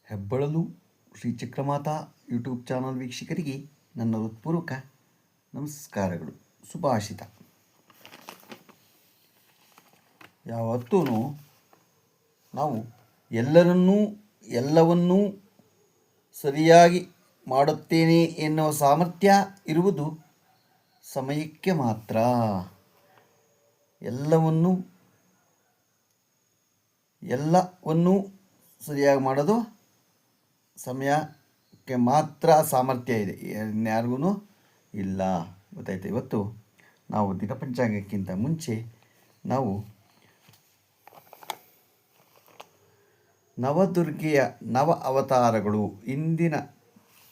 ಹೆಬ್ಬಳಲು Shri Chakramata YouTube channel ವೀಕ್ಷಕರಿಗೆ ನನ್ನ ಹೃತ್ಪೂರ್ವಕ ನಮಸ್ಕಾರಗಳು. ಸುಭಾಷಿತ. ಯಾವತ್ತೂ ನಾವು ಎಲ್ಲವನ್ನೂ ಸರಿಯಾಗಿ ಮಾಡುತ್ತೇನೆ ಎನ್ನುವ ಸಾಮರ್ಥ್ಯ ಇರುವುದು ಸಮಯಕ್ಕೆ ಮಾತ್ರ. ಎಲ್ಲವನ್ನೂ ಸರಿಯಾಗಿ ಮಾಡೋದು ಸಮಯಕ್ಕೆ ಮಾತ್ರ ಸಾಮರ್ಥ್ಯ ಇದೆ, ಇನ್ಯಾರಿಗೂ ಇಲ್ಲ. ಗೊತ್ತಾಯ್ತು. ಇವತ್ತು ನಾವು ದಿನಪಂಚಾಂಗಕ್ಕಿಂತ ಮುಂಚೆ ನಾವು ನವದುರ್ಗೆಯ ನವ ಅವತಾರಗಳು ಇಂದಿನ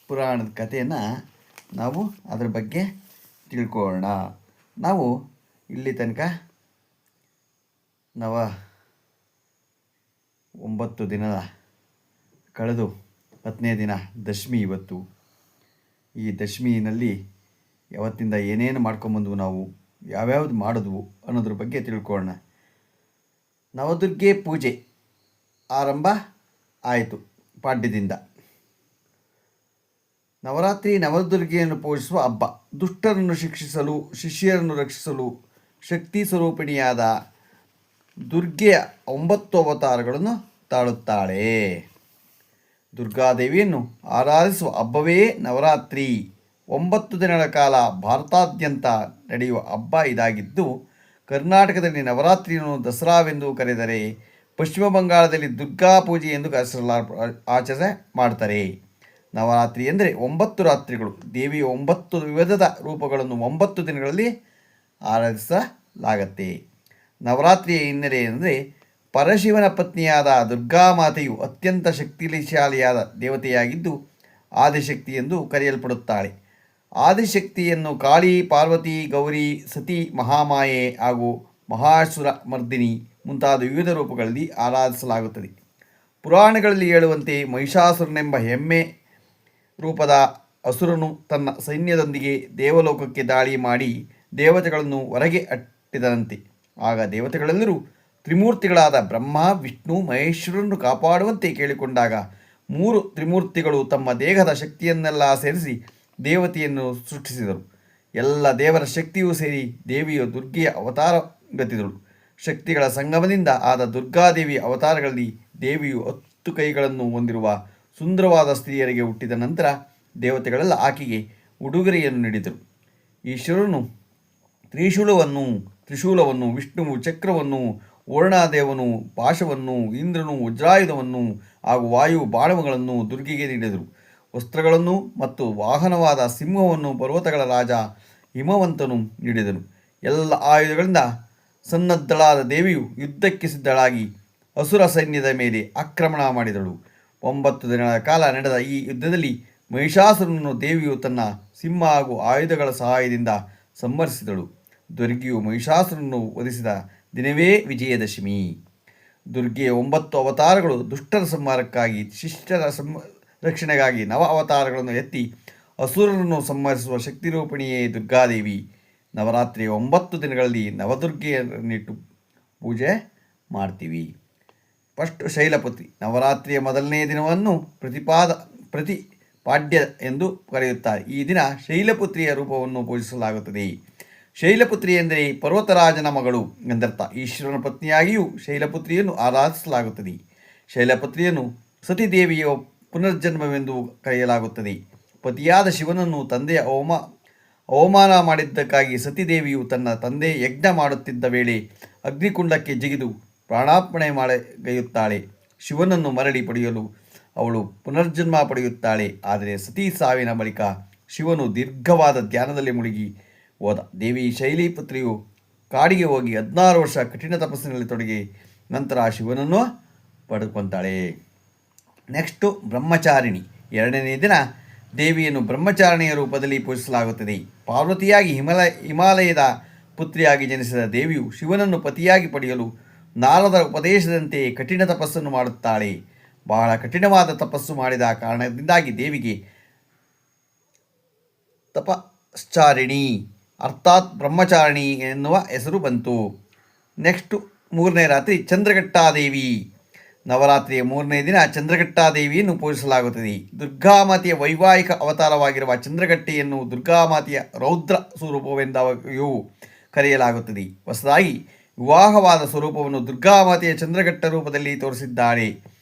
ಪುರಾಣದ ಕಥೆಯನ್ನು ನಾವು ಅದರ ಬಗ್ಗೆ ತಿಳ್ಕೊಳ್ಳೋಣ. ನಾವು ಇಲ್ಲಿ ತನಕ 9 ದಿನ ಕಳೆದು 10ನೇ ದಿನ ದಶಮಿ ಇವತ್ತು. ಈ ದಶಮಿನಲ್ಲಿ ಯಾವತ್ತಿಂದ ಏನೇನು ಮಾಡ್ಕೊಂಬಂದ್ವು, ನಾವು ಯಾವ್ಯಾವ್ದು ಮಾಡಿದ್ವು ಅನ್ನೋದ್ರ ಬಗ್ಗೆ ತಿಳ್ಕೊಳ್ಳೋಣ. ನವದುರ್ಗೆ ಪೂಜೆ ಆರಂಭ ಆಯಿತು ಪಾಡ್ಯದಿಂದ. ನವರಾತ್ರಿ ನವದುರ್ಗೆಯನ್ನು ಪೂಜಿಸುವ ಹಬ್ಬ. ದುಷ್ಟರನ್ನು ಶಿಕ್ಷಿಸಲು, ಶಿಷ್ಯರನ್ನು ರಕ್ಷಿಸಲು ಶಕ್ತಿ ಸ್ವರೂಪಿಣಿಯಾದ ದುರ್ಗೆಯ 9 ಅವತಾರಗಳನ್ನು ತಾಳುತ್ತಾಳೆ. ದುರ್ಗಾದೇವಿಯನ್ನು ಆರಾಧಿಸುವ ಹಬ್ಬವೇ ನವರಾತ್ರಿ. 9 ದಿನಗಳ ಕಾಲ ಭಾರತಾದ್ಯಂತ ನಡೆಯುವ ಹಬ್ಬ ಇದಾಗಿದ್ದು, ಕರ್ನಾಟಕದಲ್ಲಿ ನವರಾತ್ರಿಯನ್ನು ದಸರಾವೆಂದು ಕರೆದರೆ, ಪಶ್ಚಿಮ ಬಂಗಾಳದಲ್ಲಿ ದುರ್ಗಾ ಪೂಜೆ ಎಂದು ಆಚರಣೆ ಮಾಡ್ತಾರೆ. ನವರಾತ್ರಿ ಎಂದರೆ 9 ರಾತ್ರಿಗಳು. ದೇವಿಯ 9 ವಿವಿಧದ ರೂಪಗಳನ್ನು 9 ದಿನಗಳಲ್ಲಿ ಆರಾಧಿಸಲಾಗತ್ತೆ. ನವರಾತ್ರಿಯ ಹಿನ್ನೆಲೆ ಎಂದರೆ, ಪರಶಿವನ ಪತ್ನಿಯಾದ ದುರ್ಗಾಮಾತೆಯು ಅತ್ಯಂತ ಶಕ್ತಿಶಾಲಿಯಾದ ದೇವತೆಯಾಗಿದ್ದು ಆದಿಶಕ್ತಿ ಎಂದು ಕರೆಯಲ್ಪಡುತ್ತಾಳೆ. ಆದಿಶಕ್ತಿಯನ್ನು ಕಾಳಿ, ಪಾರ್ವತಿ, ಗೌರಿ, ಸತಿ, ಮಹಾಮಾಯೆ ಹಾಗೂ ಮಹಾಸುರ ಮರ್ದಿನಿ ಮುಂತಾದ ವಿವಿಧ ರೂಪಗಳಲ್ಲಿ ಆರಾಧಿಸಲಾಗುತ್ತದೆ. ಪುರಾಣಗಳಲ್ಲಿ ಹೇಳುವಂತೆ ಮಹಿಷಾಸುರನೆಂಬ ಹೆಮ್ಮೆ ರೂಪದ ಅಸುರನು ತನ್ನ ಸೈನ್ಯದೊಂದಿಗೆ ದೇವಲೋಕಕ್ಕೆ ದಾಳಿ ಮಾಡಿ ದೇವತೆಗಳನ್ನು ಹೊರಗೆ ಅಟ್ಟಿದನಂತೆ. ಆಗ ದೇವತೆಗಳೆಲ್ಲರೂ ತ್ರಿಮೂರ್ತಿಗಳಾದ ಬ್ರಹ್ಮ, ವಿಷ್ಣು, ಮಹೇಶ್ವರನ್ನು ಕಾಪಾಡುವಂತೆ ಕೇಳಿಕೊಂಡಾಗ 3 ತ್ರಿಮೂರ್ತಿಗಳು ತಮ್ಮ ದೇಹದ ಶಕ್ತಿಯನ್ನೆಲ್ಲ ಸೇರಿಸಿ ದೇವತೆಯನ್ನು ಸೃಷ್ಟಿಸಿದರು. ಎಲ್ಲ ದೇವರ ಶಕ್ತಿಯೂ ಸೇರಿ ದೇವಿಯು ದುರ್ಗೆಯ ಅವತಾರಗತಿದಳು. ಶಕ್ತಿಗಳ ಸಂಗಮದಿಂದ ಆದ ದುರ್ಗಾದೇವಿಯ ಅವತಾರಗಳಲ್ಲಿ ದೇವಿಯು 10 ಕೈಗಳನ್ನು ಹೊಂದಿರುವ ಸುಂದರವಾದ ಸ್ತ್ರೀಯರಿಗೆ ಹುಟ್ಟಿದ ನಂತರ ದೇವತೆಗಳೆಲ್ಲ ಆಕೆಗೆ ಉಡುಗೊರೆಯನ್ನು ನೀಡಿದರು. ಈಶ್ವರನು ತ್ರಿಶೂಲವನ್ನು, ವಿಷ್ಣುವು ಚಕ್ರವನ್ನು, ವರುಣದೇವನು ಪಾಶವನ್ನು, ಇಂದ್ರನು ವಜ್ರಾಯುಧವನ್ನು ಹಾಗೂ ವಾಯು ಬಾಣಗಳನ್ನು ದುರ್ಗೆಗೆ ನೀಡಿದರು. ವಸ್ತ್ರಗಳನ್ನು ಮತ್ತು ವಾಹನವಾದ ಸಿಂಹವನ್ನು ಪರ್ವತಗಳ ರಾಜ ಹಿಮವಂತನು ನೀಡಿದನು. ಎಲ್ಲ ಆಯುಧಗಳಿಂದ ಸನ್ನದ್ಧಳಾದ ದೇವಿಯು ಯುದ್ಧಕ್ಕೆ ಸಿದ್ಧಳಾಗಿ ಅಸುರ ಸೈನ್ಯದ ಮೇಲೆ ಆಕ್ರಮಣ ಮಾಡಿದಳು. 9 ದಿನಗಳ ಕಾಲ ನಡೆದ ಈ ಯುದ್ಧದಲ್ಲಿ ಮಹಿಷಾಸುರನನ್ನು ದೇವಿಯು ತನ್ನ ಸಿಂಹ ಹಾಗೂ ಆಯುಧಗಳ ಸಹಾಯದಿಂದ ಸಂಹರಿಸಿದಳು. ದುರ್ಗೆಯು ಮಹಿಷಾಸುರನನ್ನು ವಧಿಸಿದ ದಿನವೇ ವಿಜಯದಶಮಿ. ದುರ್ಗೆಯ 9 ಅವತಾರಗಳು ದುಷ್ಟರ ಸಂಹಾರಕ್ಕಾಗಿ, ಶಿಷ್ಟರ ರಕ್ಷಣೆಗಾಗಿ ನವ ಅವತಾರಗಳನ್ನು ಎತ್ತಿ ಅಸುರರನ್ನು ಸಂಹರಿಸುವ ಶಕ್ತಿರೂಪಿಣಿಯೇ ದುರ್ಗಾದೇವಿ. ನವರಾತ್ರಿಯ 9 ದಿನಗಳಲ್ಲಿ ನವದುರ್ಗೆಯನ್ನಿಟ್ಟು ಪೂಜೆ ಮಾಡ್ತೀವಿ. ಫಸ್ಟ್ ಶೈಲಪುತ್ರಿ. ನವರಾತ್ರಿಯ ಮೊದಲನೇ ದಿನವನ್ನು ಪ್ರತಿಪಾಡ್ಯ ಎಂದು ಕರೆಯುತ್ತಾರೆ. ಈ ದಿನ ಶೈಲಪುತ್ರಿಯ ರೂಪವನ್ನು ಪೂಜಿಸಲಾಗುತ್ತದೆ. ಶೈಲಪುತ್ರಿ ಎಂದರೆ ಪರ್ವತರಾಜನ ಮಗಳು ಎಂದರ್ಥ. ಈಶ್ವರನ ಪತ್ನಿಯಾಗಿಯೂ ಶೈಲಪುತ್ರಿಯನ್ನು ಆರಾಧಿಸಲಾಗುತ್ತದೆ. ಶೈಲಪುತ್ರಿಯನ್ನು ಸತಿದೇವಿಯ ಪುನರ್ಜನ್ಮವೆಂದು ಕರೆಯಲಾಗುತ್ತದೆ. ಪತಿಯಾದ ಶಿವನನ್ನು ತಂದೆಯ ಅವಮಾನ ಮಾಡಿದ್ದಕ್ಕಾಗಿ ಸತಿದೇವಿಯು ತನ್ನ ತಂದೆ ಯಜ್ಞ ಮಾಡುತ್ತಿದ್ದ ವೇಳೆ ಅಗ್ನಿಕುಂಡಕ್ಕೆ ಜಿಗಿದು ಪ್ರಾಣಾರ್ಪಣೆ ಮಾಡಗೈಯುತ್ತಾಳೆ. ಶಿವನನ್ನು ಮರಳಿ ಪಡೆಯಲು ಅವಳು ಪುನರ್ಜನ್ಮ ಪಡೆಯುತ್ತಾಳೆ. ಆದರೆ ಸತಿ ಸಾವಿನ ಬಳಿಕ ಶಿವನು ದೀರ್ಘವಾದ ಧ್ಯಾನದಲ್ಲಿ ಮುಳುಗಿ ಹೋದ. ದೇವಿ ಶೈಲಪುತ್ರಿಯು ಕಾಡಿಗೆ ಹೋಗಿ 16 ವರ್ಷ ಕಠಿಣ ತಪಸ್ಸಿನಲ್ಲಿ ತೊಡಗಿ ನಂತರ ಶಿವನನ್ನು ಪಡೆದುಕೊಂತಾಳೆ. ನೆಕ್ಸ್ಟು ಬ್ರಹ್ಮಚಾರಿಣಿ. 2ನೇ ದಿನ ದೇವಿಯನ್ನು ಬ್ರಹ್ಮಚಾರಿಣಿಯ ರೂಪದಲ್ಲಿ ಪೂಜಿಸಲಾಗುತ್ತದೆ. ಪಾರ್ವತಿಯಾಗಿ ಹಿಮಾಲಯದ ಪುತ್ರಿಯಾಗಿ ಜನಿಸಿದ ದೇವಿಯು ಶಿವನನ್ನು ಪತಿಯಾಗಿ ಪಡೆಯಲು ನಾರದರ ಉಪದೇಶದಂತೆ ಕಠಿಣ ತಪಸ್ಸನ್ನು ಮಾಡುತ್ತಾಳೆ. ಬಹಳ ಕಠಿಣವಾದ ತಪಸ್ಸು ಮಾಡಿದ ಕಾರಣದಿಂದಾಗಿ ದೇವಿಗೆ ತಪಶ್ಚಾರಿಣಿ ಅರ್ಥಾತ್ ಬ್ರಹ್ಮಚಾರಿಣಿ ಎನ್ನುವ ಹೆಸರು ಬಂತು. ನೆಕ್ಸ್ಟು 3ನೇ ರಾತ್ರಿ ಚಂದ್ರಘಟ್ಟಾದೇವಿ. ನವರಾತ್ರಿಯ 3ನೇ ದಿನ ಚಂದ್ರಘಟ್ಟಾದೇವಿಯನ್ನು ಪೂಜಿಸಲಾಗುತ್ತದೆ. ದುರ್ಗಾಮಾತೆಯ ವೈವಾಹಿಕ ಅವತಾರವಾಗಿರುವ ಚಂದ್ರಘಟ್ಟೆಯನ್ನು ದುರ್ಗಾಮಾತೆಯ ರೌದ್ರ ಸ್ವರೂಪವೆಂದೂ ಕರೆಯಲಾಗುತ್ತದೆ. ಹೊಸದಾಗಿ ವಿವಾಹವಾದ ಸ್ವರೂಪವನ್ನು ದುರ್ಗಾಮಾತೆಯ ಚಂದ್ರಘಟ್ಟ ರೂಪದಲ್ಲಿ ತೋರಿಸಿದ್ದಾಳೆ.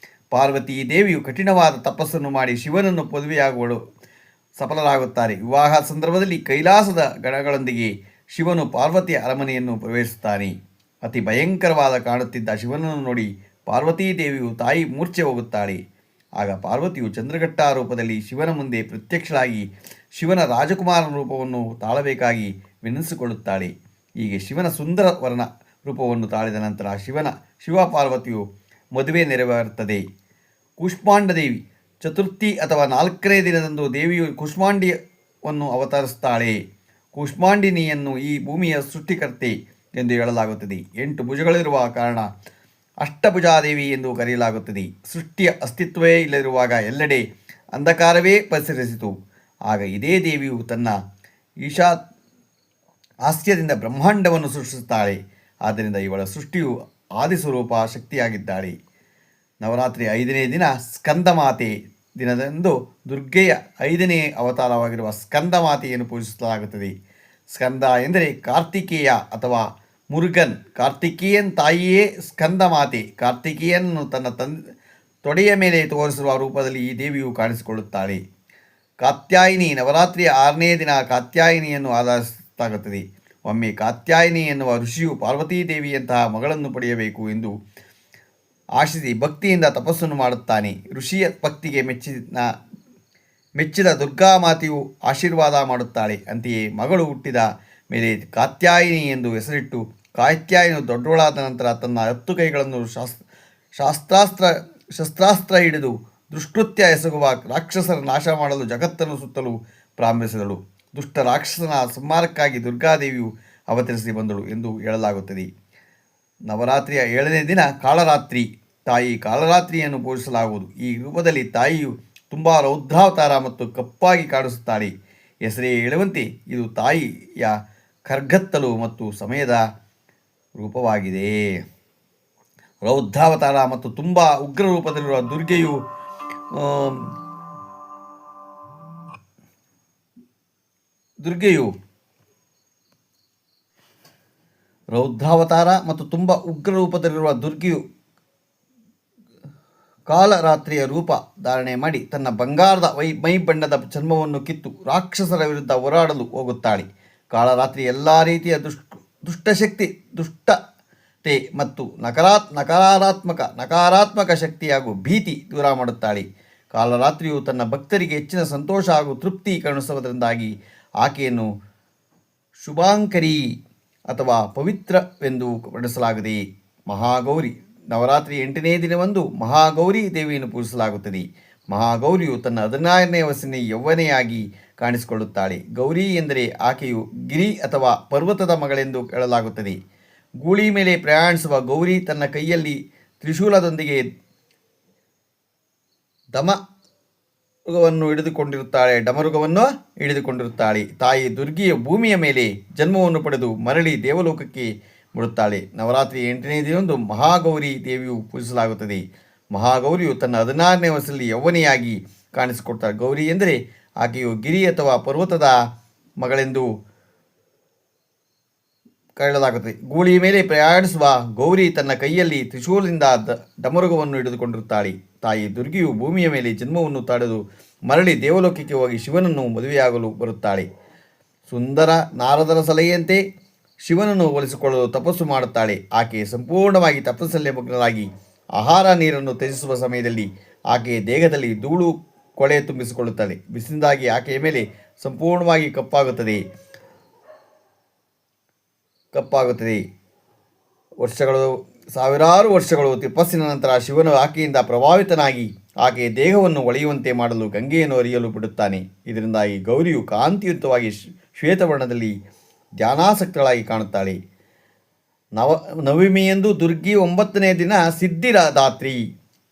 ಪಾರ್ವತೀ ದೇವಿಯು ಕಠಿಣವಾದ ತಪಸ್ಸನ್ನು ಮಾಡಿ ಶಿವನನ್ನು ಮದುವೆಯಾಗುವಳು ಸಫಲರಾಗುತ್ತಾರೆ. ವಿವಾಹ ಸಂದರ್ಭದಲ್ಲಿ ಕೈಲಾಸದ ಗಣಗಳೊಂದಿಗೆ ಶಿವನು ಪಾರ್ವತಿಯ ಅರಮನೆಯನ್ನು ಪ್ರವೇಶಿಸುತ್ತಾನೆ. ಅತಿ ಭಯಂಕರವಾದ ಕಾಣುತ್ತಿದ್ದ ಶಿವನನ್ನು ನೋಡಿ ಪಾರ್ವತೀ ದೇವಿಯು ತಾಯಿ ಮೂರ್ಛೆ ಹೋಗುತ್ತಾಳೆ. ಆಗ ಪಾರ್ವತಿಯು ಚಂದ್ರಘಟ್ಟ ರೂಪದಲ್ಲಿ ಶಿವನ ಮುಂದೆ ಪ್ರತ್ಯಕ್ಷಳಾಗಿ ಶಿವನ ರಾಜಕುಮಾರನ ರೂಪವನ್ನು ತಾಳಬೇಕಾಗಿ ವಿನಂತಿಸಿಕೊಳ್ಳುತ್ತಾಳೆ. ಹೀಗೆ ಶಿವನ ಸುಂದರ ವರ್ಣ ರೂಪವನ್ನು ತಾಳಿದ ನಂತರ ಶಿವ ಪಾರ್ವತಿಯು ಮದುವೆ ನೆರವೇರುತ್ತದೆ. ಕೂಷ್ಮಾಂಡದೇವಿ ಚತುರ್ಥಿ ಅಥವಾ 4ನೇ ದಿನದಂದು ದೇವಿಯು ಕೂಷ್ಮಾಂಡಿಯನ್ನು ಅವತರಿಸುತ್ತಾಳೆ. ಕೂಷ್ಮಾಂಡಿನಿಯನ್ನು ಈ ಭೂಮಿಯ ಸೃಷ್ಟಿಕರ್ತೆ ಎಂದು ಹೇಳಲಾಗುತ್ತದೆ. 8 ಭುಜಗಳಿರುವ ಕಾರಣ ಅಷ್ಟಭುಜಾದೇವಿ ಎಂದು ಕರೆಯಲಾಗುತ್ತದೆ. ಸೃಷ್ಟಿಯ ಅಸ್ತಿತ್ವವೇ ಇಲ್ಲದಿರುವಾಗ ಎಲ್ಲೆಡೆ ಅಂಧಕಾರವೇ ಪಸರಿಸಿತು. ಆಗ ಇದೇ ದೇವಿಯು ತನ್ನ ಹಾಸ್ಯದಿಂದ ಬ್ರಹ್ಮಾಂಡವನ್ನು ಸೃಷ್ಟಿಸುತ್ತಾಳೆ. ಆದ್ದರಿಂದ ಇವಳ ಸೃಷ್ಟಿಯು ಆದಿಸ್ವರೂಪ ಶಕ್ತಿಯಾಗಿದ್ದಾಳೆ. ನವರಾತ್ರಿ 5ನೇ ದಿನ ಸ್ಕಂದಮಾತೆ ದಿನದಂದು ದುರ್ಗೆಯ 5ನೇ ಅವತಾರವಾಗಿರುವ ಸ್ಕಂದಮಾತೆಯನ್ನು ಪೂಜಿಸಲಾಗುತ್ತದೆ. ಸ್ಕಂದ ಎಂದರೆ ಕಾರ್ತಿಕೇಯ ಅಥವಾ ಮುರುಗನ್. ಕಾರ್ತಿಕೇಯನ್ ತಾಯಿಯೇ ಸ್ಕಂದಮಾತೆ. ಕಾರ್ತಿಕೇಯನನ್ನು ತನ್ನ ತೊಡೆಯ ಮೇಲೆ ತೋರಿಸಿರುವ ರೂಪದಲ್ಲಿ ಈ ದೇವಿಯು ಕಾಣಿಸಿಕೊಳ್ಳುತ್ತಾಳೆ. ಕಾತ್ಯಾಯಿನಿ ನವರಾತ್ರಿಯ 6ನೇ ದಿನ ಕಾತ್ಯಾಯಿನಿಯನ್ನು ಆರಾಧಿಸಲಾಗುತ್ತದೆ. ಒಮ್ಮೆ ಕಾತ್ಯಾಯಿನಿ ಎನ್ನುವ ಋಷಿಯು ಪಾರ್ವತೀ ದೇವಿಯಂತಹ ಮಗಳನ್ನು ಪಡೆಯಬೇಕು ಎಂದು ಆಶಿಸಿ ಭಕ್ತಿಯಿಂದ ತಪಸ್ಸನ್ನು ಮಾಡುತ್ತಾನೆ. ಋಷಿಯ ಭಕ್ತಿಗೆ ಮೆಚ್ಚಿದ ದುರ್ಗಾಮಾತೆಯು ಆಶೀರ್ವಾದ ಮಾಡುತ್ತಾಳೆ. ಅಂತೆಯೇ ಮಗಳು ಹುಟ್ಟಿದ ಮೇಲೆ ಕಾತ್ಯಾಯಿನಿ ಎಂದು ಹೆಸರಿಟ್ಟು ಕಾತ್ಯಾಯಿನಿ ದೊಡ್ಡವಳಾದ ನಂತರ ತನ್ನ 10 ಕೈಗಳನ್ನು ಶಸ್ತ್ರಾಸ್ತ್ರ ಹಿಡಿದು ದುಷ್ಕೃತ್ಯ ಎಸಗುವ ರಾಕ್ಷಸರ ನಾಶ ಮಾಡಲು ಜಗತ್ತನ್ನು ಸುತ್ತಲು ಪ್ರಾರಂಭಿಸಿದಳು. ದುಷ್ಟ ರಾಕ್ಷಸನ ಸಂಹಾರಕ್ಕಾಗಿ ದುರ್ಗಾದೇವಿಯು ಅವತರಿಸಿ ಬಂದಳು ಎಂದು ಹೇಳಲಾಗುತ್ತದೆ. ನವರಾತ್ರಿಯ 7ನೇ ದಿನ ಕಾಳರಾತ್ರಿ. ತಾಯಿ ಕಾಳರಾತ್ರಿಯನ್ನು ಪೂಜಿಸಲಾಗುವುದು. ಈ ರೂಪದಲ್ಲಿ ತಾಯಿಯು ತುಂಬ ರೌದ್ರಾವತಾರ ಮತ್ತು ಕಪ್ಪಾಗಿ ಕಾಣಿಸುತ್ತಾಳೆ. ಹೆಸರೇ ಹೇಳುವಂತೆ ಇದು ತಾಯಿಯ ಕರ್ಗತ್ತಲು ಮತ್ತು ಸಮಯದ ರೂಪವಾಗಿದೆ. ರೌದ್ರಾವತಾರ ಮತ್ತು ತುಂಬ ಉಗ್ರ ರೂಪದಲ್ಲಿರುವ ದುರ್ಗೆಯು ರೌದ್ರಾವತಾರ ಮತ್ತು ತುಂಬ ಉಗ್ರ ರೂಪದಲ್ಲಿರುವ ದುರ್ಗೆಯು ಕಾಳರಾತ್ರಿಯ ರೂಪ ಧಾರಣೆ ಮಾಡಿ ತನ್ನ ಬಂಗಾರದ ಮೈ ಬಣ್ಣದ ಚರ್ಮವನ್ನು ಕಿತ್ತು ರಾಕ್ಷಸರ ವಿರುದ್ಧ ಹೋರಾಡಲು ಹೋಗುತ್ತಾಳೆ. ಕಾಳರಾತ್ರಿ ಎಲ್ಲ ರೀತಿಯ ದುಷ್ಟಶಕ್ತಿ, ದುಷ್ಟತೆ ಮತ್ತು ನಕಾರಾತ್ಮಕ ಶಕ್ತಿ ಹಾಗೂ ಭೀತಿ ದೂರ ಮಾಡುತ್ತಾಳೆ. ಕಾಳರಾತ್ರಿಯು ತನ್ನ ಭಕ್ತರಿಗೆ ಹೆಚ್ಚಿನ ಸಂತೋಷ ಹಾಗೂ ತೃಪ್ತಿ ಕರುಣಿಸುವುದರಿಂದಾಗಿ ಆಕೆಯನ್ನು ಶುಭಾಂಕರಿ ಅಥವಾ ಪವಿತ್ರವೆಂದು ವರ್ಣಿಸಲಾಗಿದೆ. ಮಹಾಗೌರಿ ನವರಾತ್ರಿ 8ನೇ ದಿನವಂದು ಮಹಾಗೌರಿ ದೇವಿಯನ್ನು ಪೂಜಿಸಲಾಗುತ್ತದೆ. ಮಹಾಗೌರಿಯು ತನ್ನ 16ನೇ ವಯಸ್ಸಿನ ಯೌವನೆಯಾಗಿ ಕಾಣಿಸಿಕೊಳ್ಳುತ್ತಾಳೆ. ಗೌರಿ ಎಂದರೆ ಆಕೆಯು ಗಿರಿ ಅಥವಾ ಪರ್ವತದ ಮಗಳೆಂದು ಹೇಳಲಾಗುತ್ತದೆ. ಗೂಳಿ ಮೇಲೆ ಪ್ರಯಾಣಿಸುವ ಗೌರಿ ತನ್ನ ಕೈಯಲ್ಲಿ ತ್ರಿಶೂಲದೊಂದಿಗೆ ಡಮರುಗವನ್ನು ಹಿಡಿದುಕೊಂಡಿರುತ್ತಾಳೆ. ತಾಯಿ ದುರ್ಗಿಯ ಭೂಮಿಯ ಮೇಲೆ ಜನ್ಮವನ್ನು ಪಡೆದು ಮರಳಿ ದೇವಲೋಕಕ್ಕೆ ಬಿಡುತ್ತಾಳೆ. ನವರಾತ್ರಿ 8ನೇ ದಿನದಂದು ಮಹಾಗೌರಿ ದೇವಿಯು ಪೂಜಿಸಲಾಗುತ್ತದೆ. ಮಹಾಗೌರಿಯು ತನ್ನ 16ನೇ ವಯಸ್ಸಲ್ಲಿ ಯೌವನೆಯಾಗಿ ಕಾಣಿಸಿಕೊಡ್ತಾಳೆ. ಗೌರಿ ಎಂದರೆ ಆಕೆಯು ಗಿರಿ ಅಥವಾ ಪರ್ವತದ ಮಗಳೆಂದು ಹೇಳಲಾಗುತ್ತದೆ. ಗೂಳಿ ಮೇಲೆ ಪ್ರಯಾಣಿಸುವ ಗೌರಿ ತನ್ನ ಕೈಯಲ್ಲಿ ತ್ರಿಶೂಲದಿಂದ ಡಮರುಗವನ್ನು ಹಿಡಿದುಕೊಂಡಿರುತ್ತಾಳೆ. ತಾಯಿ ದುರ್ಗಿಯು ಭೂಮಿಯ ಮೇಲೆ ಜನ್ಮವನ್ನು ತಡೆದು ಮರಳಿ ದೇವಲೋಕಕ್ಕೆ ಹೋಗಿ ಶಿವನನ್ನು ಮದುವೆಯಾಗಲು ಬರುತ್ತಾಳೆ. ಸುಂದರ ನಾರದರ ಸಲಹೆಯಂತೆ ಶಿವನನ್ನು ಒಲಿಸಿಕೊಳ್ಳಲು ತಪಸ್ಸು ಮಾಡುತ್ತಾಳೆ. ಆಕೆ ಸಂಪೂರ್ಣವಾಗಿ ತಪಸ್ಸಲ್ಲೇ ಮಗ್ನರಾಗಿ ಆಹಾರ ನೀರನ್ನು ತ್ಯಜಿಸುವ ಸಮಯದಲ್ಲಿ ಆಕೆಯ ದೇಹದಲ್ಲಿ ಧೂಳು ಕೊಳೆ ತುಂಬಿಸಿಕೊಳ್ಳುತ್ತಾಳೆ. ಬಿಸಿಲಿಂದಾಗಿ ಆಕೆಯ ಮೇಲೆ ಸಂಪೂರ್ಣವಾಗಿ ಕಪ್ಪಾಗುತ್ತದೆ. ಸಾವಿರಾರು ವರ್ಷಗಳು ತಪಸ್ಸಿನ ನಂತರ ಶಿವನು ಆಕೆಯಿಂದ ಪ್ರಭಾವಿತನಾಗಿ ಆಕೆಯ ದೇಹವನ್ನು ಒಳೆಯುವಂತೆ ಮಾಡಲು ಗಂಗೆಯನ್ನು ಹರಿಯಲು ಬಿಡುತ್ತಾನೆ. ಇದರಿಂದಾಗಿ ಗೌರಿಯು ಕಾಂತಿಯುತವಾಗಿ ಶ್ವೇತವರ್ಣದಲ್ಲಿ ಧ್ಯಾನಾಸಕ್ತಳಾಗಿ ಕಾಣುತ್ತಾಳೆ. ನವಮಿಯಂದು ದುರ್ಗಿ 9ನೇ ದಿನ ಸಿದ್ಧಿದಾತ್ರಿ.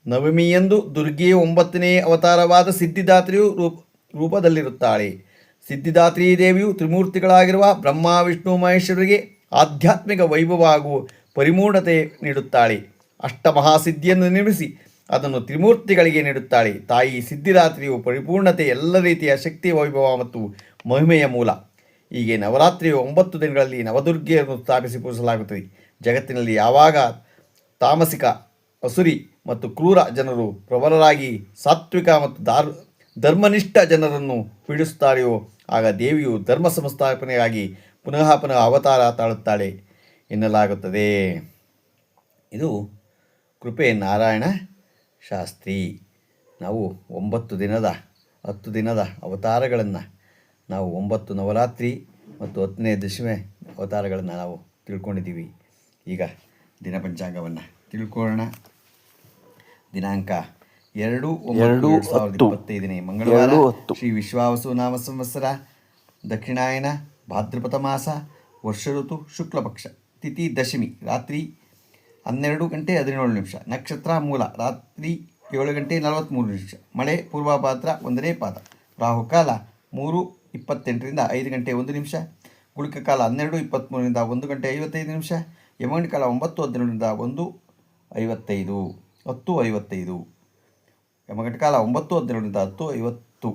ನವಮಿಯಂದು ದುರ್ಗಿಯ 9ನೇ ಅವತಾರವಾದ ಸಿದ್ಧಿದಾತ್ರಿಯು ರೂಪದಲ್ಲಿರುತ್ತಾಳೆ. ಸಿದ್ಧಿದಾತ್ರಿ ದೇವಿಯು ತ್ರಿಮೂರ್ತಿಗಳಾಗಿರುವ ಬ್ರಹ್ಮ, ವಿಷ್ಣು, ಮಹೇಶ್ವರರಿಗೆ ಆಧ್ಯಾತ್ಮಿಕ ವೈಭವ ಹಾಗೂ ಪರಿಪೂರ್ಣತೆ ನೀಡುತ್ತಾಳೆ. ಅಷ್ಟಮಹಾಸಿದ್ಧಿಯನ್ನು ನಿರ್ಮಿಸಿ ಅದನ್ನು ತ್ರಿಮೂರ್ತಿಗಳಿಗೆ ನೀಡುತ್ತಾಳೆ. ತಾಯಿ ಸಿದ್ಧಿರಾತ್ರಿಯು ಪರಿಪೂರ್ಣತೆ, ಎಲ್ಲ ರೀತಿಯ ಶಕ್ತಿ, ವೈಭವ ಮತ್ತು ಮಹಿಮೆಯ ಮೂಲ. ಹೀಗೆ ನವರಾತ್ರಿಯು 9 ದಿನಗಳಲ್ಲಿ ನವದುರ್ಗೆಯನ್ನು ಸ್ಥಾಪಿಸಿ ಪೂಜಿಸಲಾಗುತ್ತದೆ. ಜಗತ್ತಿನಲ್ಲಿ ಯಾವಾಗ ತಾಮಸಿಕ, ಅಸುರಿ ಮತ್ತು ಕ್ರೂರ ಜನರು ಪ್ರಬಲರಾಗಿ ಸಾತ್ವಿಕ ಮತ್ತು ಧರ್ಮನಿಷ್ಠ ಜನರನ್ನು ಪೀಡಿಸುತ್ತಾರೆಯೋ ಆಗ ದೇವಿಯು ಧರ್ಮ ಸಂಸ್ಥಾಪನೆಗಾಗಿ ಪುನಃ ಅವತಾರ ತಾಳುತ್ತಾಳೆ ಎನ್ನಲಾಗುತ್ತದೆ. ಇದು ಕೃಪೆ ನಾರಾಯಣ ಶಾಸ್ತ್ರಿ. ನಾವು 10 ದಿನದ ಅವತಾರಗಳನ್ನು ನಾವು 9 ನವರಾತ್ರಿ ಮತ್ತು 10ನೇ ದಶಮಿ ಅವತಾರಗಳನ್ನು ನಾವು ತಿಳ್ಕೊಂಡಿದ್ದೀವಿ. ಈಗ ದಿನ ಪಂಚಾಂಗವನ್ನು ತಿಳ್ಕೊಳ್ಳೋಣ. ದಿನಾಂಕ 2/9/2025 ಮಂಗಳವಾರ, ಶ್ರೀ ವಿಶ್ವಾವಸು ನಾಮ ಸಂವತ್ಸರ, ದಕ್ಷಿಣಾಯನ, ಭಾದ್ರಪದ ಮಾಸ, ವರ್ಷ ಋತು, ಶುಕ್ಲಪಕ್ಷ, ತಿಥಿ ದಶಮಿ, ರಾತ್ರಿ 12:17, ನಕ್ಷತ್ರ ಮೂಲ, ರಾತ್ರಿ 7:43, ಮಳೆ ಪೂರ್ವಭಾದ್ರ 1ನೇ ಪಾದ, ರಾಹುಕಾಲ 3:28 5:01, ಗುಳಿಕ ಕಾಲ 12:23 1:55, ಯಮಗಂಡ ಕಾಲ 9:12 10:55, ಯಮಗಂಟ ಕಾಲ 9:12 10:50.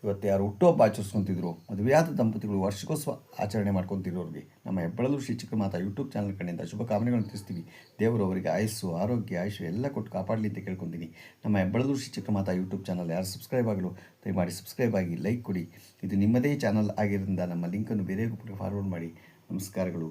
ಇವತ್ತು ಯಾರು ಹುಟ್ಟುಹಬ್ಬ ಆಚರಿಸ್ಕೊತಿದ್ರು, ಮದುವೆಯಾದ ದಂಪತಿಗಳು ವಾರ್ಷಿಕೋತ್ಸವ ಆಚರಣೆ ಮಾಡ್ಕೊತಿರೋರಿಗೆ ನಮ್ಮ ಹೆಬ್ಬಳಲು ಶ್ರೀ ಚಿಕ್ಕಮಾತಾ ಯೂಟ್ಯೂಬ್ ಚಾನಲ್ ಕಡೆಯಿಂದ ಶುಭಕಾಮನೆಗಳನ್ನು ತಿಳಿಸ್ತೀವಿ. ದೇವರು ಅವರಿಗೆ ಆಯಸ್ಸು, ಆರೋಗ್ಯ, ಆಯುಷ್ಯ ಎಲ್ಲ ಕೊಟ್ಟು ಕಾಪಾಡಲಿ ಅಂತ ಕೇಳ್ಕೊತೀನಿ. ನಮ್ಮ ಹೆಬ್ಬಳಲು ಶ್ರೀ ಚಿಕ್ಕಮಾತಾ ಯೂಟ್ಯೂಬ್ ಚಾನಲ್ ಯಾರು ಸಬ್ಸ್ಕ್ರೈಬ್ ಆಗಲು ದಯಮಾಡಿ ಸಬ್ಸ್ಕ್ರೈಬ್ ಆಗಿ, ಲೈಕ್ ಕೊಡಿ. ಇದು ನಿಮ್ಮದೇ ಚಾನಲ್ ಆಗಿರೋದ್ರಿಂದ ನಮ್ಮ ಲಿಂಕನ್ನು ಬೇರೆಗೂ ಫಾರ್ವರ್ಡ್ ಮಾಡಿ. ನಮಸ್ಕಾರಗಳು.